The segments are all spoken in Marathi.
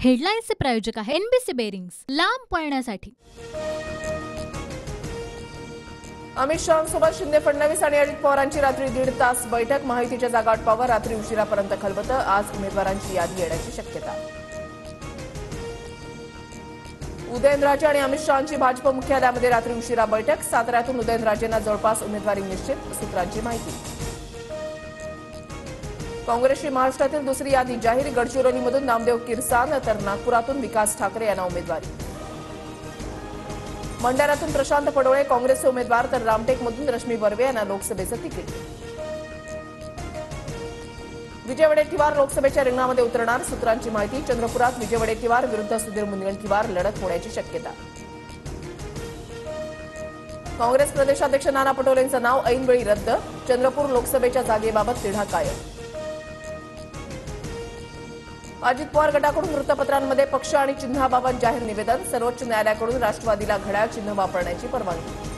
हेडलाईन्सचे प्रायोजक आहे एनबीसी बेरिंग्स, लांब पळण्यासाठी। अमित शहांसोबत शिंदे, फडणवीस आणि अजित पवारांची रात्री 1.5 तास बैठक। माहितीच्या जागा आटपावर रात्री उशिरापर्यंत खलबतं। आज उमेदवारांची यादी येण्याची शक्यता। उदयनराजे आणि अमित शहांची भाजप मुख्यालयामध्ये रात्री उशिरा बैठक। साताऱ्यातून उदयनराजेंना जवळपास उमेदवारी निश्चित, सूत्रांची माहिती। काँग्रेसची महाराष्ट्रातील दुसरी यादी जाहीर। गडचिरोलीमधून नामदेव किरसान तर नागपुरातून विकास ठाकरे यांना उमेदवारी। मंडाऱ्यातून प्रशांत पडोळे काँग्रेसचे उमेदवार तर रामटेकमधून रश्मी बर्वे यांना लोकसभेचं तिकीट। विजय वडेट्टीवार लोकसभेच्या रिंगणामध्ये उतरणार, सूत्रांची माहिती। चंद्रपुरात विजय वडेट्टीवार विरुद्ध सुधीर मुनगंटीवार लढत होण्याची शक्यता। काँग्रेस प्रदेशाध्यक्ष नाना पटोलेंचं नाव ऐनवेळी रद्द। चंद्रपूर लोकसभेच्या जागेबाबत तिढा कायम। अजित पवार गटाकडून वृत्तपत्रांमध्ये पक्ष आणि चिन्हाबाबत जाहीर निवेदन। सर्वोच्च न्यायालयाकडून राष्ट्रवादीला घड्याळ चिन्ह वापरण्याची परवानगी।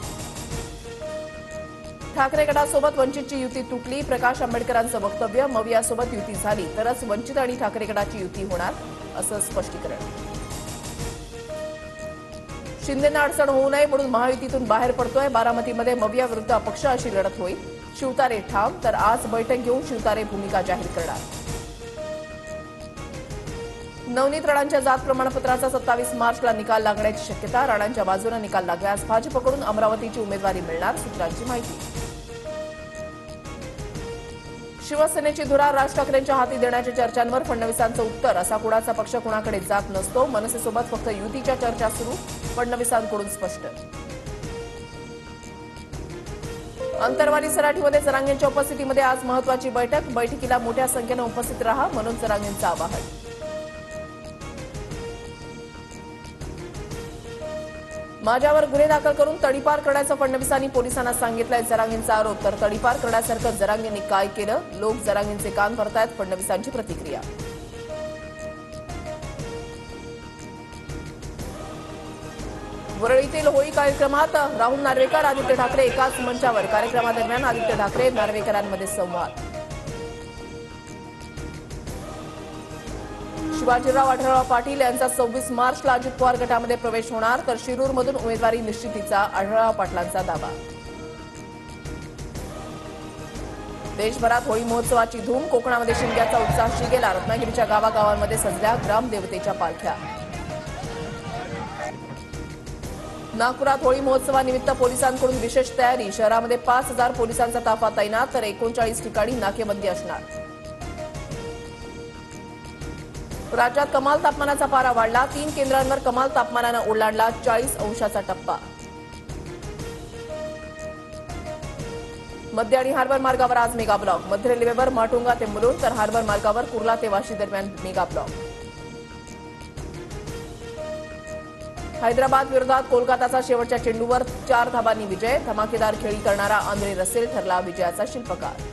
ठाकरे गटासोबत वंचितची युती तुटली। प्रकाश आंबेडकरांचं वक्तव्य, मवियासोबत युती झाली तरच वंचित आणि ठाकरे गटाची युती होणार, असं स्पष्टीकरण। शिंदेंना अडचण होऊ नये म्हणून महायुतीतून बाहेर पडतोय। बारामतीमध्ये मविया विरुद्ध अपक्ष अशी लढत होईल। शिवतारे ठाम, तर आज बैठक घेऊन शिवतारे भूमिका जाहीर करणार। नवनीत राणांच्या जात प्रमाणपत्राचा 27 मार्चला निकाल लागण्याची शक्यता। राणांच्या बाजूने निकाल लागल्यास भाजपकडून अमरावतीची उमेदवारी मिळणार, सूत्रांची माहिती। शिवसेनेची धुरा राज ठाकरेंच्या हाती देण्याच्या चर्चांवर फडणवीसांचं उत्तर, असा कुणाचा पक्ष कुणाकडे जात नसतो। मनसेसोबत फक्त युतीच्या चर्चा सुरू, फडणवीसांकडून स्पष्ट। अंतरवाली सराठीमध्ये जरांगेंच्या उपस्थितीमध्ये आज महत्वाची बैठक। बैठकीला मोठ्या संख्येनं उपस्थित रहा म्हणून जरांगेंचं आवाहन। माझ्यावर गुन्हे दाखल करून तडीपार करण्याचं फडणवीसांनी पोलिसांना सांगितलंय, जरांगेंचा आरोप। तर तडीपार करण्यासारखं जरांगेंनी काय केलं? लोक जरांगेंचे कान भरतायत, फडणवीसांची प्रतिक्रिया। वरळीतील होळी कार्यक्रमात राहुल नार्वेकर, आदित्य ठाकरे एकाच मंचावर। कार्यक्रमादरम्यान आदित्य ठाकरे नार्वेकरांमध्ये संवाद। शिवाजीराव आढळराव पाटील यांचा 26 मार्चला अजित पवार गटामध्ये प्रवेश होणार, तर शिरूरमधून उमेदवारी निश्चितीचा आढळराव पाटलांचा दावा। देशभरात होळी महोत्सवाची धूम। कोकणामध्ये शिमग्याचा उत्साह शिगेला। रत्नागिरीच्या गावागावांमध्ये सजल्या ग्रामदेवतेच्या पालख्या। नागपुरात होळी महोत्सवानिमित्त पोलिसांकडून विशेष तयारी। शहरामध्ये 5000 पोलिसांचा ताफा तैनात, तर 39 ठिकाणी नाकेबंदी असणार। राज्यात कमाल तापमानाचा पारा वाढला। 3 केंद्रांवर कमाल तापमानानं ओलांडला 40 अंशाचा टप्पा। मध्य आणि हार्बर मार्गावर आज मेगा ब्लॉक। मध्य रेल्वेवर माटुंगा ते मुलुंड, तर हार्बर मार्गावर कुर्ला ते वाशी दरम्यान मेगा ब्लॉक। हैदराबाद विरोधात कोलकाताचा शेवटच्या चेंडूवर 4 धाबांनी विजय। धमाकेदार खेळी करणारा आंद्रे रसेल ठरला विजयाचा शिल्पकार।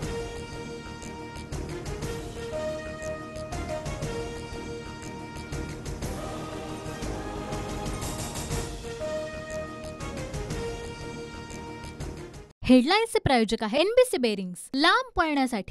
हेडलाईन्सचे प्रायोजक आहे एनबीसी बेरिंग्स, लांब पळण्यासाठी।